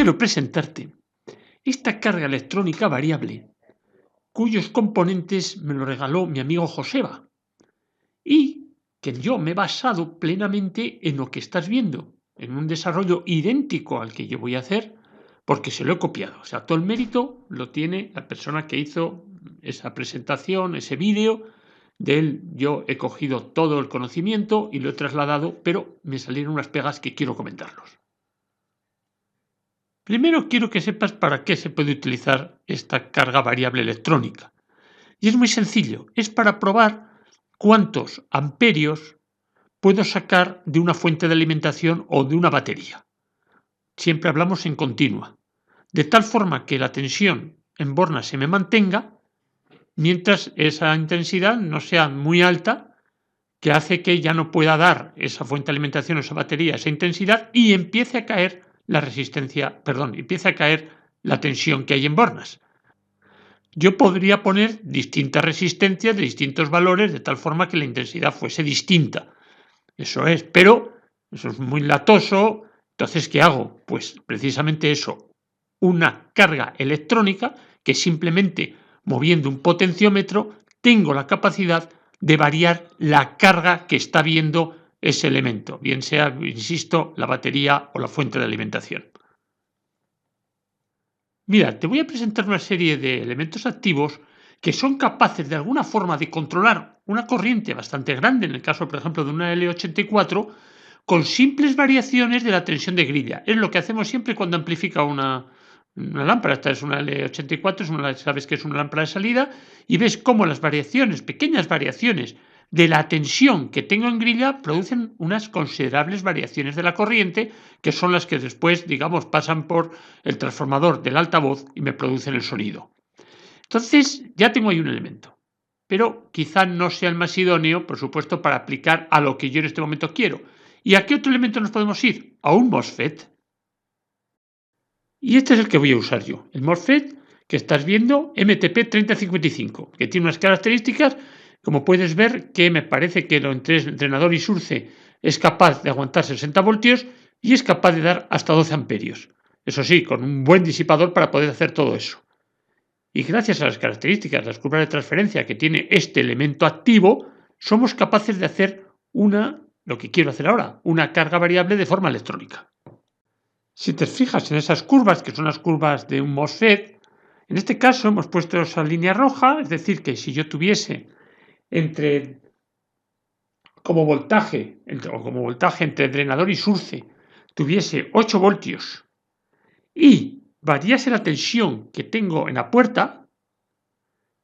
quiero presentarte esta carga electrónica variable, cuyos componentes me lo regaló mi amigo Joseba y que yo me he basado plenamente en lo que estás viendo, en un desarrollo idéntico al que yo voy a hacer, porque se lo he copiado. O sea, todo el mérito lo tiene la persona que hizo esa presentación, ese vídeo. De él yo he cogido todo el conocimiento y lo he trasladado, pero me salieron unas pegas que quiero comentarlos. Primero quiero que sepas para qué se puede utilizar esta carga variable electrónica. Y es muy sencillo, es para probar cuántos amperios puedo sacar de una fuente de alimentación o de una batería. Siempre hablamos en continua, de tal forma que la tensión en borna se me mantenga mientras esa intensidad no sea muy alta, que hace que ya no pueda dar esa fuente de alimentación o esa batería esa intensidad y empiece a caer empiece a caer la tensión que hay en bornas. Yo podría poner distintas resistencias de distintos valores de tal forma que la intensidad fuese distinta. Eso es, pero eso es muy latoso. Entonces, ¿qué hago? Pues precisamente eso, una carga electrónica que simplemente moviendo un potenciómetro tengo la capacidad de variar la carga que está viendo ese elemento, bien sea, insisto, la batería o la fuente de alimentación. Mira, te voy a presentar una serie de elementos activos que son capaces de alguna forma de controlar una corriente bastante grande, en el caso, por ejemplo, de una L84, con simples variaciones de la tensión de grilla. Es lo que hacemos siempre cuando amplifica una lámpara. Esta es una L84, sabes que es una lámpara de salida, y ves cómo las variaciones, pequeñas variaciones de la tensión que tengo en grilla producen unas considerables variaciones de la corriente, que son las que después, digamos, pasan por el transformador del altavoz y me producen el sonido. Entonces, ya tengo ahí un elemento, pero quizá no sea el más idóneo, por supuesto, para aplicar a lo que yo en este momento quiero. ¿Y a qué otro elemento nos podemos ir? A un MOSFET. Y este es el que voy a usar yo, el MOSFET que estás viendo, MTP3055, que tiene unas características, como puedes ver, que me parece que entre entrenador y surce es capaz de aguantar 60 voltios y es capaz de dar hasta 12 amperios. Eso sí, con un buen disipador para poder hacer todo eso. Y gracias a las características, las curvas de transferencia que tiene este elemento activo, somos capaces de hacer lo que quiero hacer ahora, una carga variable de forma electrónica. Si te fijas en esas curvas, que son las curvas de un MOSFET, en este caso hemos puesto esa línea roja, es decir, que si yo tuviese como voltaje entre drenador y surce, tuviese 8 voltios y variase la tensión que tengo en la puerta,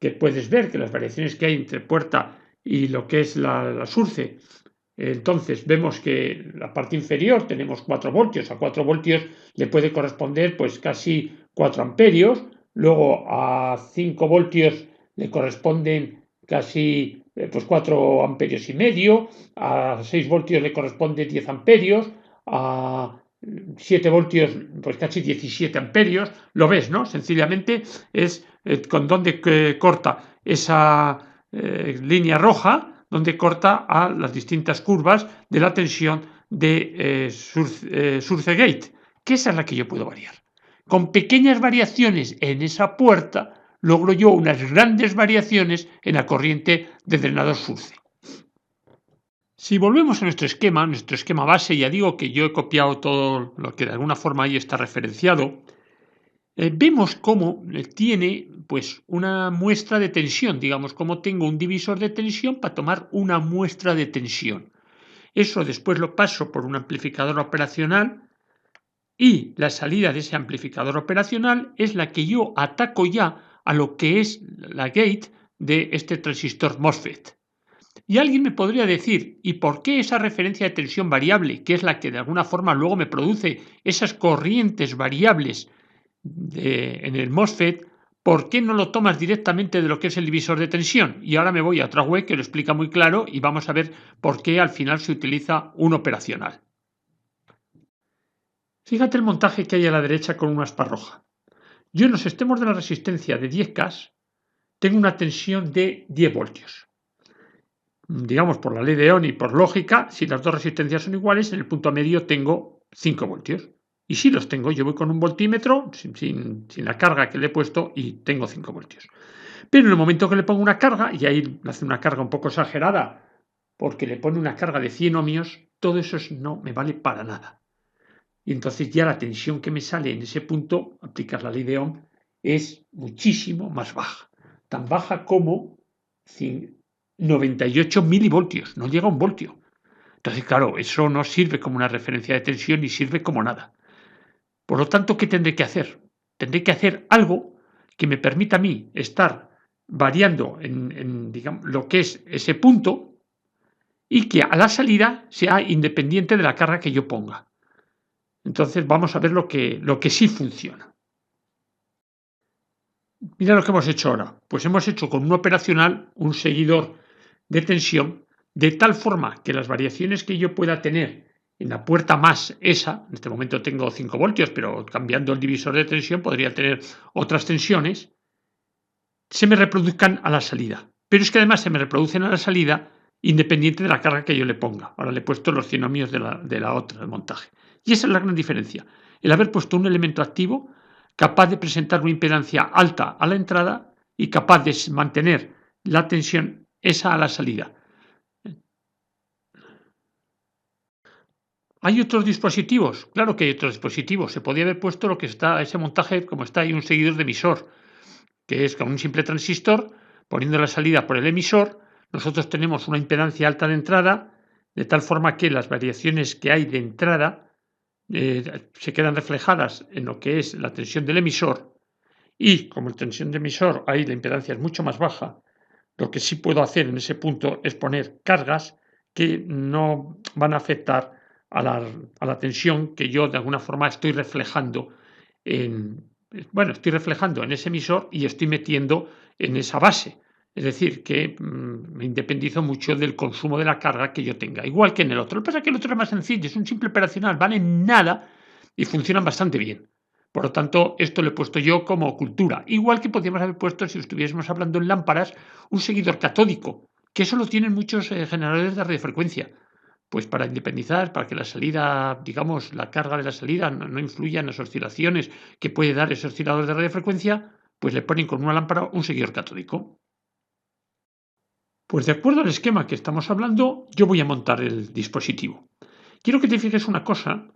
que puedes ver que las variaciones que hay entre puerta y lo que es la surce, entonces vemos que la parte inferior tenemos 4 voltios, a 4 voltios le puede corresponder pues casi 4 amperios, luego a 5 voltios le corresponden casi 4 amperios y medio, a 6 voltios le corresponde 10 amperios, a 7 voltios pues casi 17 amperios, lo ves, ¿no? Sencillamente es con donde corta esa línea roja, donde corta a las distintas curvas de la tensión de surce gate, que esa es la que yo puedo variar. Con pequeñas variaciones en esa puerta logro yo unas grandes variaciones en la corriente de drenador surce. Si volvemos a nuestro esquema base, ya digo que yo he copiado todo lo que de alguna forma ahí está referenciado, vemos cómo tiene pues una muestra de tensión, digamos, como tengo un divisor de tensión para tomar una muestra de tensión. Eso después lo paso por un amplificador operacional y la salida de ese amplificador operacional es la que yo ataco ya a lo que es la gate de este transistor MOSFET. Y alguien me podría decir, ¿y por qué esa referencia de tensión variable, que es la que de alguna forma luego me produce esas corrientes variables en el MOSFET, ¿por qué no lo tomas directamente de lo que es el divisor de tensión? Y ahora me voy a otra web que lo explica muy claro y vamos a ver por qué al final se utiliza un operacional. Fíjate el montaje que hay a la derecha con una aspa roja. Yo en los extremos de la resistencia de 10K tengo una tensión de 10 voltios. Digamos, por la ley de Ohm y por lógica, si las dos resistencias son iguales, en el punto medio tengo 5 voltios. Y sí los tengo. Yo voy con un voltímetro sin la carga que le he puesto y tengo 5 voltios. Pero en el momento que le pongo una carga, y ahí hace una carga un poco exagerada, porque le pone una carga de 100 ohmios, todo eso no me vale para nada. Y entonces ya la tensión que me sale en ese punto, aplicar la ley de Ohm, es muchísimo más baja. Tan baja como 98 milivoltios, no llega a 1 voltio. Entonces, claro, eso no sirve como una referencia de tensión ni sirve como nada. Por lo tanto, ¿qué tendré que hacer? Tendré que hacer algo que me permita a mí estar variando en digamos, lo que es ese punto y que a la salida sea independiente de la carga que yo ponga. Entonces vamos a ver lo que sí funciona. Mira lo que hemos hecho ahora. Pues hemos hecho con un operacional un seguidor de tensión de tal forma que las variaciones que yo pueda tener en la puerta más esa, en este momento tengo 5 voltios, pero cambiando el divisor de tensión podría tener otras tensiones, se me reproduzcan a la salida. Pero es que además se me reproducen a la salida independiente de la carga que yo le ponga. Ahora le he puesto los 100 ohmios de la otra, del montaje. Y esa es la gran diferencia. El haber puesto un elemento activo capaz de presentar una impedancia alta a la entrada y capaz de mantener la tensión esa a la salida. ¿Hay otros dispositivos? Claro que hay otros dispositivos. Se podía haber puesto lo que está, ese montaje, como está ahí, un seguidor de emisor, que es con un simple transistor, poniendo la salida por el emisor, nosotros tenemos una impedancia alta de entrada, de tal forma que las variaciones que hay de entrada se quedan reflejadas en lo que es la tensión del emisor, y como la tensión del emisor ahí la impedancia es mucho más baja, lo que sí puedo hacer en ese punto es poner cargas que no van a afectar a la tensión que yo de alguna forma estoy reflejando estoy reflejando en ese emisor y estoy metiendo en esa base. Es decir, que me independizo mucho del consumo de la carga que yo tenga, igual que en el otro. Lo que pasa es que el otro es más sencillo, es un simple operacional, vale nada y funcionan bastante bien. Por lo tanto, esto lo he puesto yo como cultura. Igual que podríamos haber puesto, si estuviésemos hablando en lámparas, un seguidor catódico, que eso lo tienen muchos generadores de radiofrecuencia. Pues para independizar, para que la salida, digamos, la carga de la salida no influya en las oscilaciones que puede dar ese oscilador de radiofrecuencia, pues le ponen con una lámpara un seguidor catódico. Pues de acuerdo al esquema que estamos hablando, yo voy a montar el dispositivo. Quiero que te fijes una cosa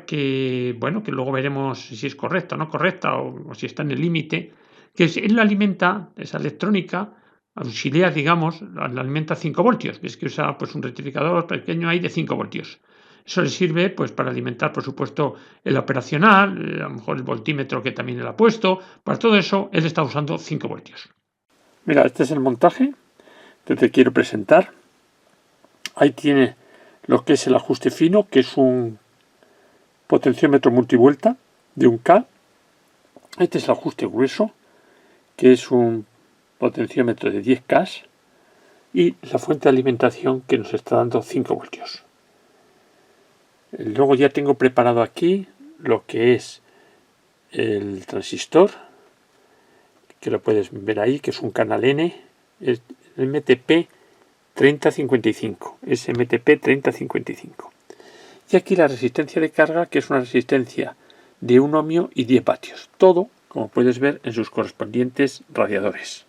que, bueno, que luego veremos si es correcta o no correcta o si está en el límite, que es, él la alimenta, esa electrónica, auxiliar, digamos, la alimenta a 5 voltios. Es que usa pues, un rectificador pequeño ahí de 5 voltios. Eso le sirve pues, para alimentar, por supuesto, el operacional, a lo mejor el voltímetro que también él ha puesto. Para todo eso, él está usando 5 voltios. Mira, este es el montaje que te quiero presentar. Ahí tiene lo que es el ajuste fino, que es un potenciómetro multivuelta de 1K. Este es el ajuste grueso, que es un potenciómetro de 10K. Y la fuente de alimentación que nos está dando 5 voltios. Luego ya tengo preparado aquí lo que es el transistor, que lo puedes ver ahí, que es un canal N, es MTP 3055, SMTP 3055. Y aquí la resistencia de carga, que es una resistencia de 1 ohmio y 10 vatios. Todo, como puedes ver, en sus correspondientes radiadores.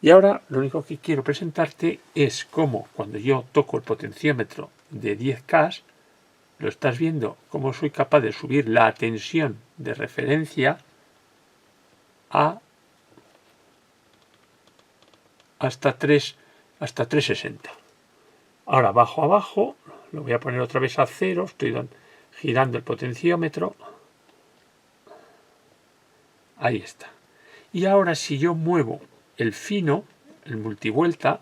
Y ahora lo único que quiero presentarte es cómo cuando yo toco el potenciómetro de 10K, lo estás viendo, cómo soy capaz de subir la tensión de referencia hasta 360. Ahora bajo abajo, lo voy a poner otra vez a 0, estoy girando el potenciómetro. Ahí está. Y ahora si yo muevo el fino, el multivuelta,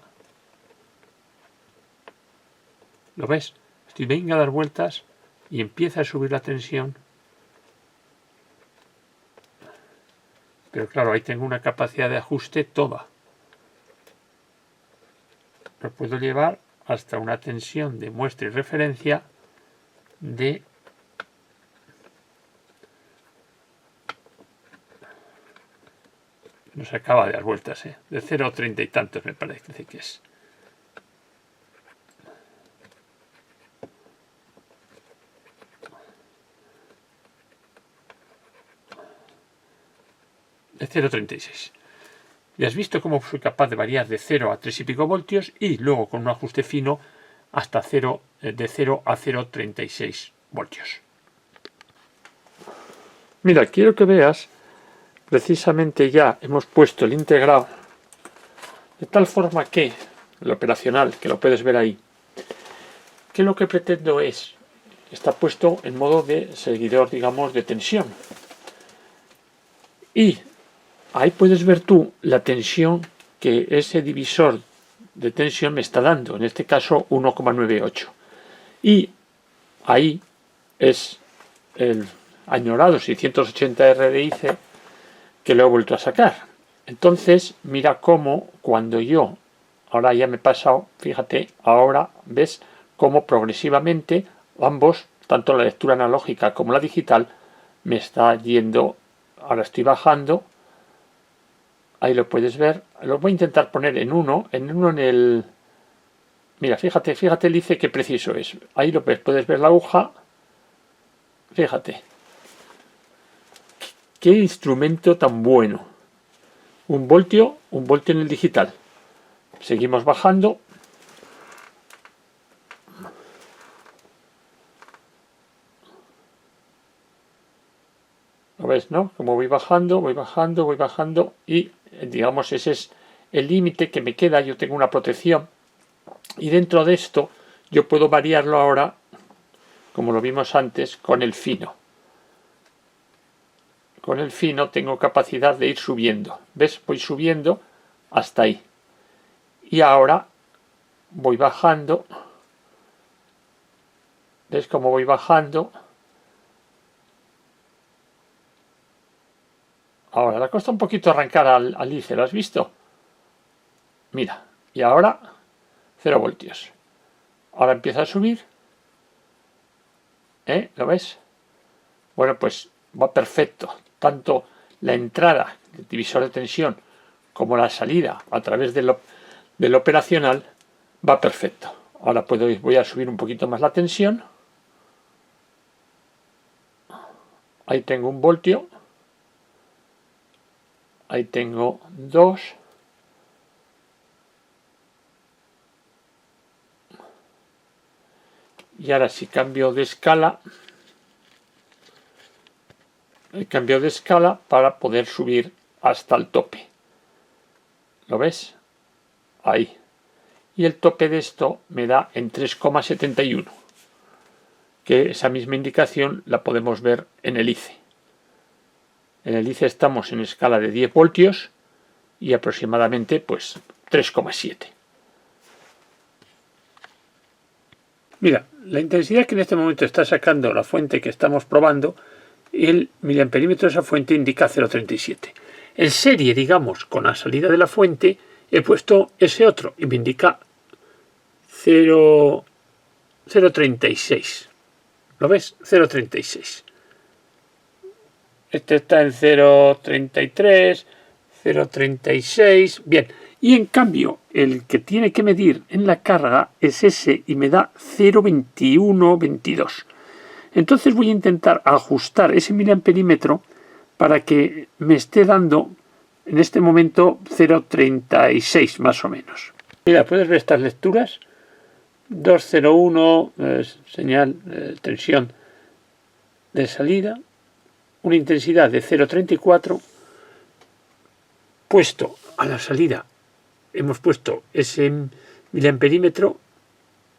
¿lo ves? Estoy venga a dar vueltas y empieza a subir la tensión. Pero claro, ahí tengo una capacidad de ajuste toda. Lo puedo llevar hasta una tensión de muestra y referencia de no se acaba de dar vueltas, de 0,30 y tantos me parece que es. 0,36. Ya has visto cómo soy capaz de variar de 0 a 3 y pico voltios y luego con un ajuste fino hasta de 0 a 0,36 voltios. Mira, quiero que veas, precisamente ya hemos puesto el integrado de tal forma que, el operacional, que lo puedes ver ahí, que lo que pretendo es, está puesto en modo de seguidor, digamos, de tensión. Y ahí puedes ver tú la tensión que ese divisor de tensión me está dando, en este caso 1,98. Y ahí es el añorado 680 RDIC que lo he vuelto a sacar. Entonces, mira cómo cuando yo, ahora ya me he pasado, fíjate, ahora ves cómo progresivamente ambos, tanto la lectura analógica como la digital, me está yendo. Ahora estoy bajando. Ahí lo puedes ver. Lo voy a intentar poner en uno en el... Mira, fíjate el IC qué preciso es. Ahí lo ves, puedes ver la aguja. Fíjate. Qué instrumento tan bueno. Un voltio en el digital. Seguimos bajando. ¿Lo ves, no? Como voy bajando y, digamos, ese es el límite que me queda. Yo tengo una protección y dentro de esto yo puedo variarlo ahora, como lo vimos antes, con el fino. Con el fino tengo capacidad de ir subiendo. ¿Ves? Voy subiendo hasta ahí. Y ahora voy bajando. ¿Ves cómo voy bajando? Ahora, le cuesta un poquito arrancar al IC, ¿lo has visto? Mira, y ahora 0 voltios. Ahora empieza a subir. ¿Lo ves? Bueno, pues va perfecto. Tanto la entrada del divisor de tensión como la salida a través del operacional va perfecto. Ahora voy a subir un poquito más la tensión. Ahí tengo 1 voltio. Ahí tengo 2. Y ahora si cambio de escala, he cambiado de escala para poder subir hasta el tope. ¿Lo ves? Ahí. Y el tope de esto me da en 3,71. Que esa misma indicación la podemos ver en el IC. En el IC estamos en escala de 10 voltios y aproximadamente pues 3,7. Mira, la intensidad que en este momento está sacando la fuente que estamos probando, el miliamperímetro de esa fuente indica 0,37. En serie, digamos, con la salida de la fuente, he puesto ese otro y me indica 0,36. ¿Lo ves? 0,36. Este está en 0,33, 0,36. Bien. Y en cambio, el que tiene que medir en la carga es ese y me da 0,2122. Entonces voy a intentar ajustar ese miliamperímetro para que me esté dando en este momento 0,36 más o menos. Mira, puedes ver estas lecturas. 201, señal, tensión de salida. Una intensidad de 0,34. Puesto a la salida, hemos puesto ese miliamperímetro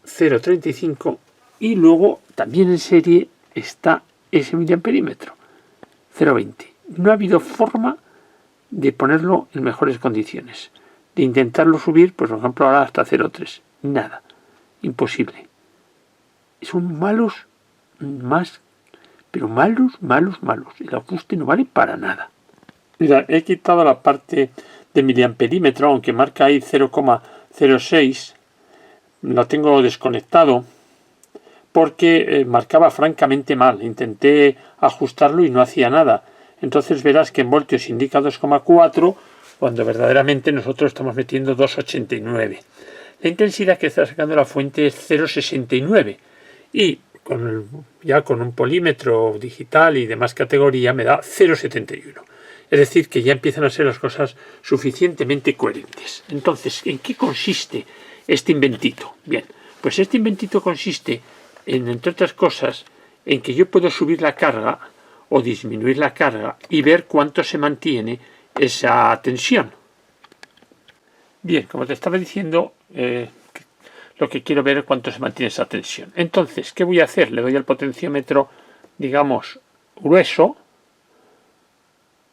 0,35 y luego también en serie está ese miliamperímetro 0,20. No ha habido forma de ponerlo en mejores condiciones, de intentarlo subir, pues por ejemplo ahora hasta 0,3. Nada, imposible. Son malos, pero malos. El ajuste no vale para nada. Mira, he quitado la parte de miliamperímetro, aunque marca ahí 0,06. Lo tengo desconectado porque marcaba francamente mal. Intenté ajustarlo y no hacía nada. Entonces verás que en voltios indica 2,4 cuando verdaderamente nosotros estamos metiendo 2,89. La intensidad que está sacando la fuente es 0,69 y ya con un polímetro digital y demás categoría me da 0,71. Es decir, que ya empiezan a ser las cosas suficientemente coherentes. Entonces, ¿en qué consiste este inventito? Bien, pues este inventito consiste en, entre otras cosas, en que yo puedo subir la carga o disminuir la carga y ver cuánto se mantiene esa tensión. Bien, como te estaba diciendo, lo que quiero ver es cuánto se mantiene esa tensión. Entonces, ¿qué voy a hacer? Le doy al potenciómetro, digamos, grueso.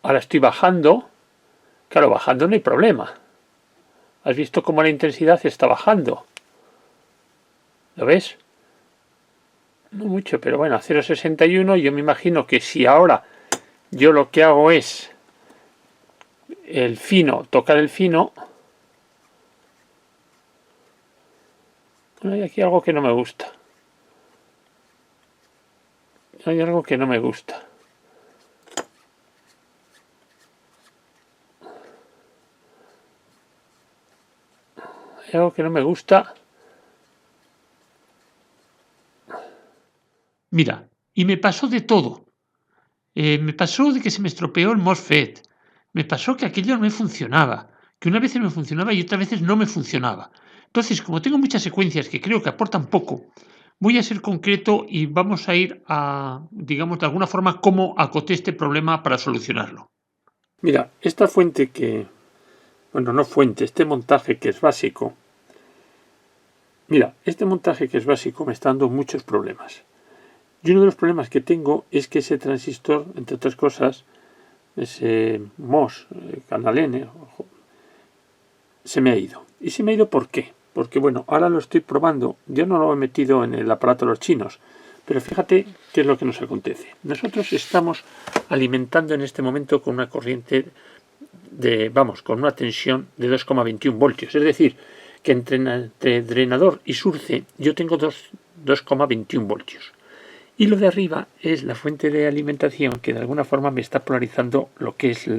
Ahora estoy bajando. Claro, bajando no hay problema. ¿Has visto cómo la intensidad está bajando? ¿Lo ves? No mucho, pero bueno, a 0,61 yo me imagino que si ahora yo lo que hago es el fino, tocar el fino. Hay aquí algo que no me gusta. Hay algo que no me gusta. Hay algo que no me gusta. Mira, y me pasó de todo. Me pasó de que se me estropeó el MOSFET. Me pasó que aquello no me funcionaba. Que una vez me funcionaba y otras veces no me funcionaba. Entonces, como tengo muchas secuencias que creo que aportan poco, voy a ser concreto y vamos a ir a, digamos, de alguna forma, cómo acoté este problema para solucionarlo. Mira, esta fuente que... Bueno, no fuente, este montaje que es básico. Mira, este montaje que es básico me está dando muchos problemas. Y uno de los problemas que tengo es que ese transistor, entre otras cosas, ese MOS, canal N, se me ha ido. ¿Y se me ha ido por qué? Porque bueno, ahora lo estoy probando. Yo no lo he metido en el aparato de los chinos. Pero fíjate qué es lo que nos acontece. Nosotros estamos alimentando en este momento con una corriente con una tensión de 2,21 voltios. Es decir, que entre drenador y surce yo tengo 2,21 voltios. Y lo de arriba es la fuente de alimentación que de alguna forma me está polarizando lo que es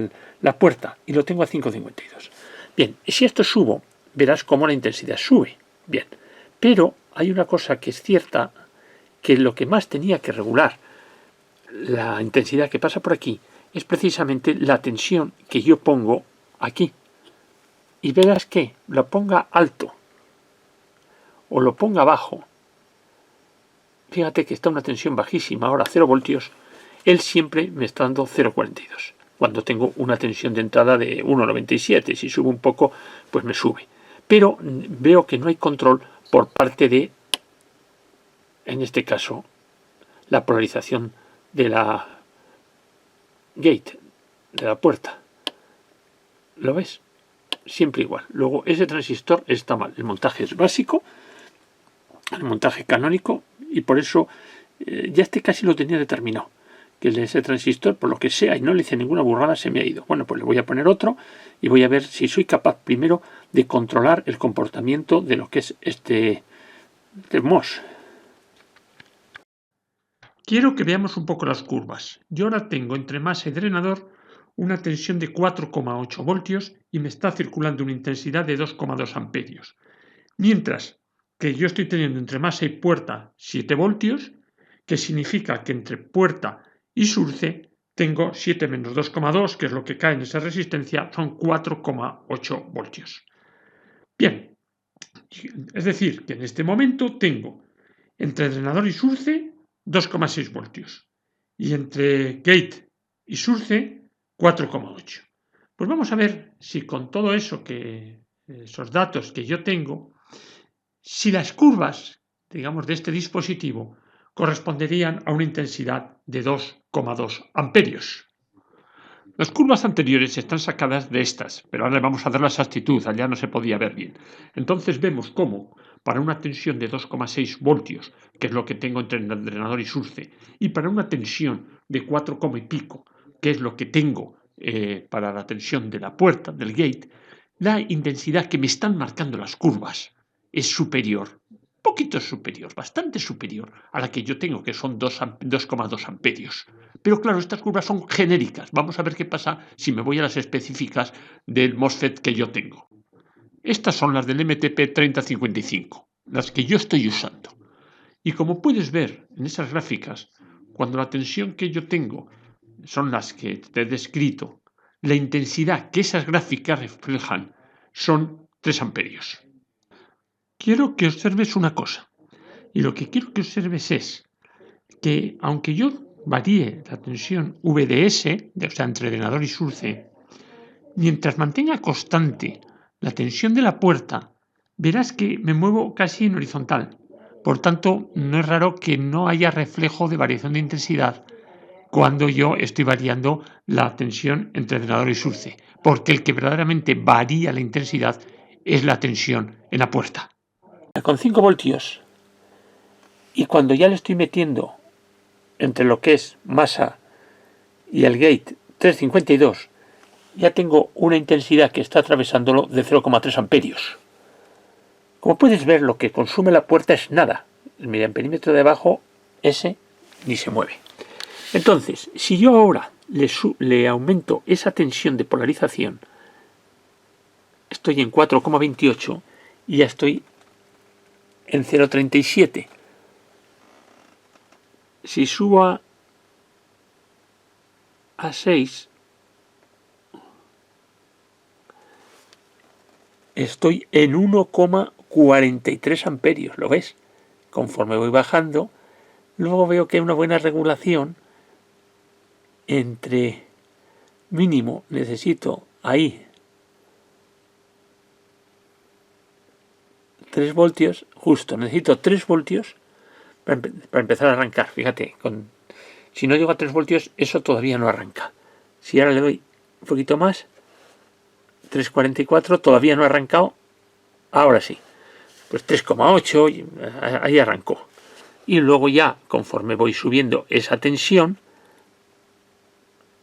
la puerta. Y lo tengo a 5,52. Bien, si esto subo, verás cómo la intensidad sube. Bien, pero hay una cosa que es cierta, que lo que más tenía que regular la intensidad que pasa por aquí es precisamente la tensión que yo pongo aquí. Y verás que lo ponga alto o lo ponga bajo. Fíjate que está una tensión bajísima, ahora 0 voltios, él siempre me está dando 0,42. Cuando tengo una tensión de entrada de 1,97, si sube un poco, pues me sube. Pero veo que no hay control por parte de, en este caso, la polarización de la gate, de la puerta. ¿Lo ves? Siempre igual. Luego, ese transistor está mal. El montaje es básico, el montaje canónico, y por eso ya casi lo tenía determinado. Que ese transistor, por lo que sea, y no le hice ninguna burrada, se me ha ido. Bueno, pues le voy a poner otro y voy a ver si soy capaz primero de controlar el comportamiento de lo que es este MOS. Quiero que veamos un poco las curvas. Yo ahora tengo entre masa y drenador una tensión de 4,8 voltios y me está circulando una intensidad de 2,2 amperios. Mientras que yo estoy teniendo entre masa y puerta 7 voltios, que significa que entre puerta y surce tengo 7 menos 2,2, que es lo que cae en esa resistencia, son 4,8 voltios. Bien, es decir, que en este momento tengo entre drenador y surce 2,6 voltios y entre gate y surce 4,8. Pues vamos a ver si con todo eso, esos datos que yo tengo, si las curvas, digamos, de este dispositivo corresponderían a una intensidad de 2,2 amperios. Las curvas anteriores están sacadas de estas, pero ahora le vamos a dar la exactitud, allá no se podía ver bien. Entonces vemos cómo, para una tensión de 2,6 voltios, que es lo que tengo entre el drenador y surce, y para una tensión de 4, y pico, que es lo que tengo para la tensión de la puerta, del gate, la intensidad que me están marcando las curvas es superior, poquito superior, bastante superior a la que yo tengo, que son 2,2 amperios. Pero claro, estas curvas son genéricas. Vamos a ver qué pasa si me voy a las específicas del MOSFET que yo tengo. Estas son las del MTP3055, las que yo estoy usando. Y como puedes ver en esas gráficas, cuando la tensión que yo tengo son las que te he descrito, la intensidad que esas gráficas reflejan son 3 amperios. Quiero que observes una cosa, y lo que quiero que observes es que aunque yo varíe la tensión VDS, o sea, entre drenador y surce, mientras mantenga constante la tensión de la puerta, verás que me muevo casi en horizontal. Por tanto, no es raro que no haya reflejo de variación de intensidad cuando yo estoy variando la tensión entre drenador y surce, porque el que verdaderamente varía la intensidad es la tensión en la puerta. Con 5 voltios, y cuando ya le estoy metiendo entre lo que es masa y el gate 352, ya tengo una intensidad que está atravesándolo de 0,3 amperios. Como puedes ver, lo que consume la puerta es nada. El miliamperímetro de abajo, ese, ni se mueve. Entonces, si yo ahora le aumento esa tensión de polarización, estoy en 4,28 y ya estoy en 0,37. Si subo a 6, estoy en 1,43 amperios, ¿lo ves? Conforme voy bajando, luego veo que hay una buena regulación entre mínimo, necesito ahí 3 voltios, justo, necesito 3 voltios para empezar a arrancar. Fíjate, si no llego a 3 voltios, eso todavía no arranca. Si ahora le doy un poquito más, 3,44, todavía no ha arrancado, ahora sí. Pues 3,8, ahí arrancó. Y luego ya, conforme voy subiendo esa tensión,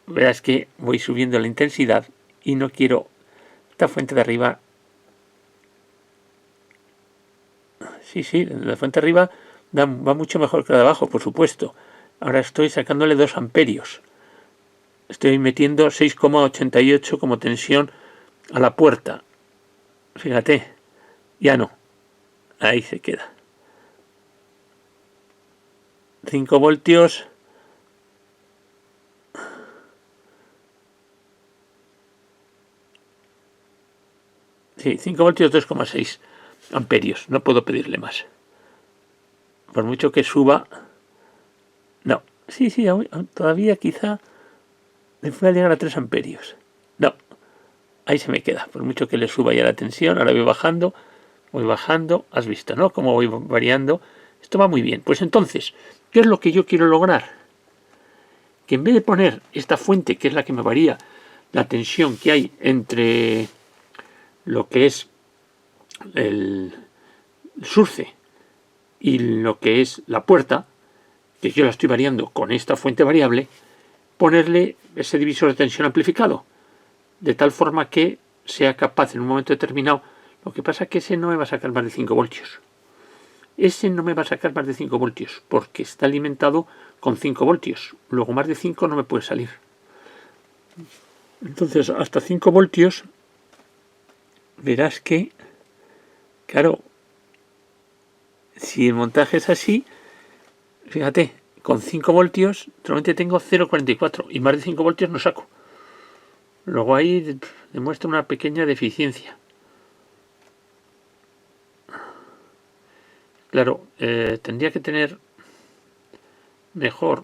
verás que voy subiendo la intensidad y no quiero esta fuente de arriba. Sí, la fuente de arriba va mucho mejor que la de abajo, por supuesto. Ahora estoy sacándole 2 amperios. Estoy metiendo 6,88 como tensión a la puerta. Fíjate, ya no. Ahí se queda. 5 voltios. Sí, 5 voltios, 2,6 amperios. No puedo pedirle más. Por mucho que suba. No. Sí, todavía quizá le voy a llegar a 3 amperios. No. Ahí se me queda. Por mucho que le suba ya la tensión. Ahora voy bajando. Has visto, ¿no? Cómo voy variando. Esto va muy bien. Pues entonces, ¿qué es lo que yo quiero lograr? Que en vez de poner esta fuente, que es la que me varía la tensión que hay entre lo que es el surce y lo que es la puerta, que yo la estoy variando con esta fuente variable, ponerle ese divisor de tensión amplificado, de tal forma que sea capaz en un momento determinado. Lo que pasa es que ese no me va a sacar más de 5 voltios. Ese no me va a sacar más de 5 voltios, porque está alimentado con 5 voltios. Luego más de 5 no me puede salir. Entonces, hasta 5 voltios, verás que, claro, si el montaje es así, fíjate, con 5 voltios, normalmente tengo 0,44 y más de 5 voltios no saco. Luego ahí demuestra una pequeña deficiencia. Claro, tendría que tener mejor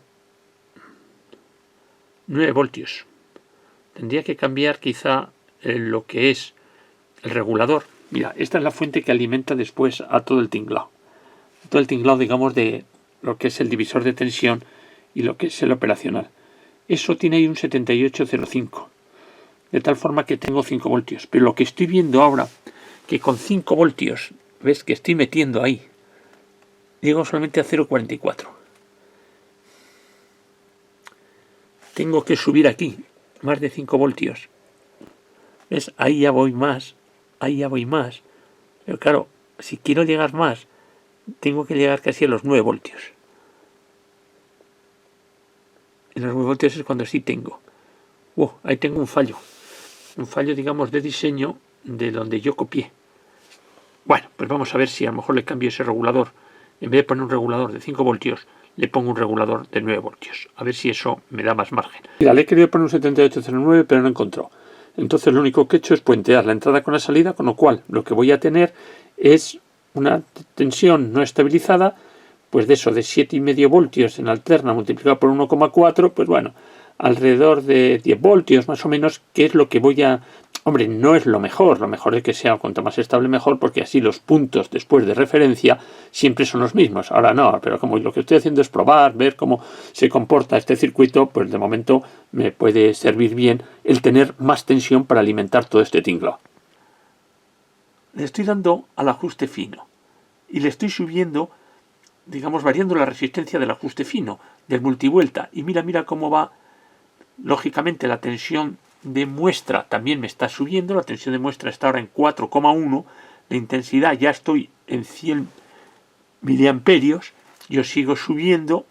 9 voltios. Tendría que cambiar quizá lo que es el regulador. Mira, esta es la fuente que alimenta después a todo el tinglado. Todo el tinglado, digamos, de lo que es el divisor de tensión y lo que es el operacional. Eso tiene ahí un 7805. De tal forma que tengo 5 voltios. Pero lo que estoy viendo ahora, que con 5 voltios, ves que estoy metiendo ahí, llego solamente a 0,44. Tengo que subir aquí más de 5 voltios. ¿Ves? Ahí ya voy más. Pero claro, si quiero llegar más, tengo que llegar casi a los 9 voltios. En los 9 voltios es cuando sí tengo. Ahí tengo un fallo. Un fallo, digamos, de diseño de donde yo copié. Bueno, pues vamos a ver si a lo mejor le cambio ese regulador. En vez de poner un regulador de 5 voltios, le pongo un regulador de 9 voltios. A ver si eso me da más margen. Mira, le he querido poner un 7809, pero no encontró. Entonces lo único que he hecho es puentear la entrada con la salida, con lo cual lo que voy a tener es una tensión no estabilizada, pues de eso, de 7,5 voltios en alterna multiplicado por 1,4, pues bueno, alrededor de 10 voltios más o menos, que es lo que voy a... Hombre, no es lo mejor es que sea cuanto más estable mejor, porque así los puntos después de referencia siempre son los mismos. Ahora no, pero como lo que estoy haciendo es probar, ver cómo se comporta este circuito, pues de momento me puede servir bien el tener más tensión para alimentar todo este tinglado. Le estoy dando al ajuste fino y le estoy subiendo, digamos, variando la resistencia del ajuste fino, del multivuelta. Y mira cómo va, lógicamente, la tensión de muestra también me está subiendo. La tensión de muestra está ahora en 4,1. La intensidad ya estoy en 100 miliamperios. Yo sigo subiendo.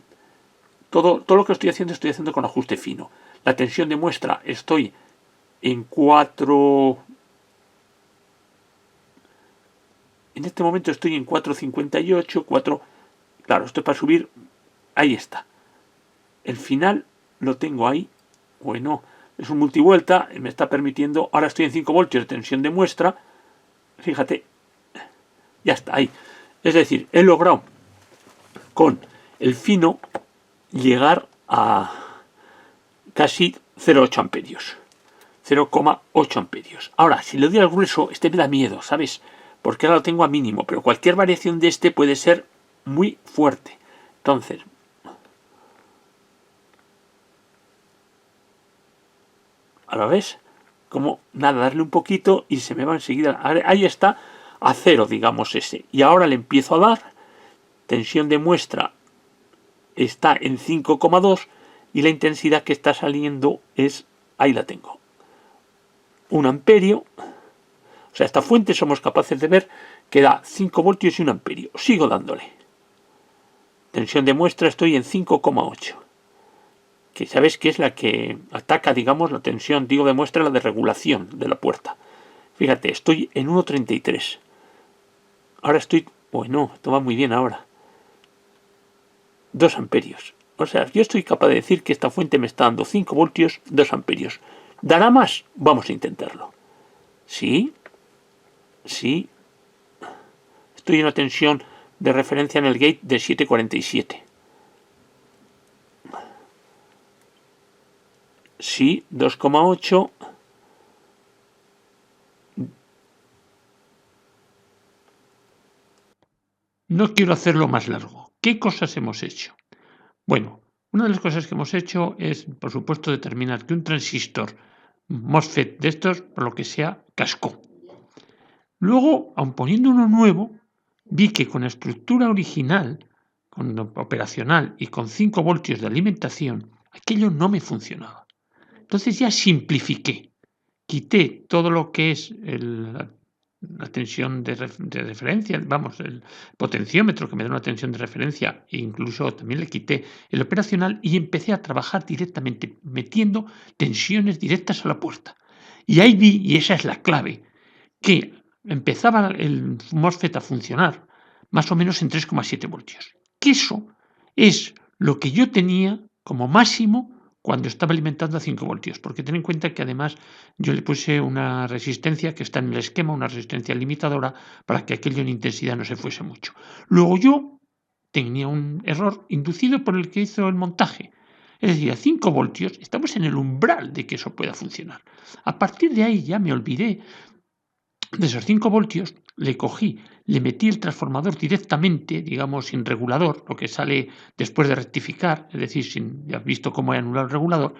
Todo lo que estoy haciendo con ajuste fino. La tensión de muestra estoy en 4... En este momento estoy en 4,58, 4... Claro, esto para subir, ahí está. El final lo tengo ahí. Bueno, es un multivuelta, me está permitiendo... Ahora estoy en 5 voltios de tensión de muestra. Fíjate, ya está ahí. Es decir, he logrado con el fino llegar a casi 0,8 amperios. 0,8 amperios. Ahora, si le doy al grueso, este me da miedo, ¿sabes? Porque ahora lo tengo a mínimo, pero cualquier variación de este puede ser muy fuerte. Entonces, ahora ves, como nada, darle un poquito y se me va enseguida. Ahí está, a 0, digamos ese. Y ahora le empiezo a dar, tensión de muestra está en 5,2 y la intensidad que está saliendo es, ahí la tengo, 1 amperio. O sea, esta fuente somos capaces de ver que da 5 voltios y 1 amperio. Sigo dándole. Tensión de muestra estoy en 5,8. Que sabes que es la que ataca, digamos, la tensión, digo, de muestra, la de regulación de la puerta. Fíjate, estoy en 1,33. Ahora estoy... Bueno, esto va muy bien ahora. 2 amperios. O sea, yo estoy capaz de decir que esta fuente me está dando 5 voltios, 2 amperios. ¿Dará más? Vamos a intentarlo. ¿Sí? Sí. Estoy en una tensión de referencia en el gate de 7,47. Sí, 2,8. No quiero hacerlo más largo. ¿Qué cosas hemos hecho? Bueno, una de las cosas que hemos hecho es, por supuesto, determinar que un transistor MOSFET de estos, por lo que sea, cascó. Luego, aun poniendo uno nuevo, vi que con la estructura original, con operacional y con 5 voltios de alimentación, aquello no me funcionaba. Entonces ya simplifiqué. Quité todo lo que es la tensión de referencia, vamos, el potenciómetro que me da una tensión de referencia, e incluso también le quité el operacional y empecé a trabajar directamente, metiendo tensiones directas a la puerta. Y ahí vi, y esa es la clave, que empezaba el MOSFET a funcionar más o menos en 3,7 voltios. Que eso es lo que yo tenía como máximo cuando estaba alimentando a 5 voltios, porque ten en cuenta que además yo le puse una resistencia que está en el esquema, una resistencia limitadora, para que aquello en intensidad no se fuese mucho. Luego yo tenía un error inducido por el que hizo el montaje. Es decir, a 5 voltios estamos en el umbral de que eso pueda funcionar. A partir de ahí ya me olvidé de esos 5 voltios, le cogí, le metí el transformador directamente, digamos, sin regulador, lo que sale después de rectificar, es decir, ya has visto cómo he anulado el regulador,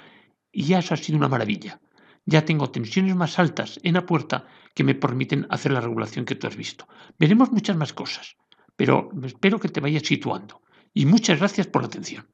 y ya eso ha sido una maravilla. Ya tengo tensiones más altas en la puerta que me permiten hacer la regulación que tú has visto. Veremos muchas más cosas, pero espero que te vayas situando. Y muchas gracias por la atención.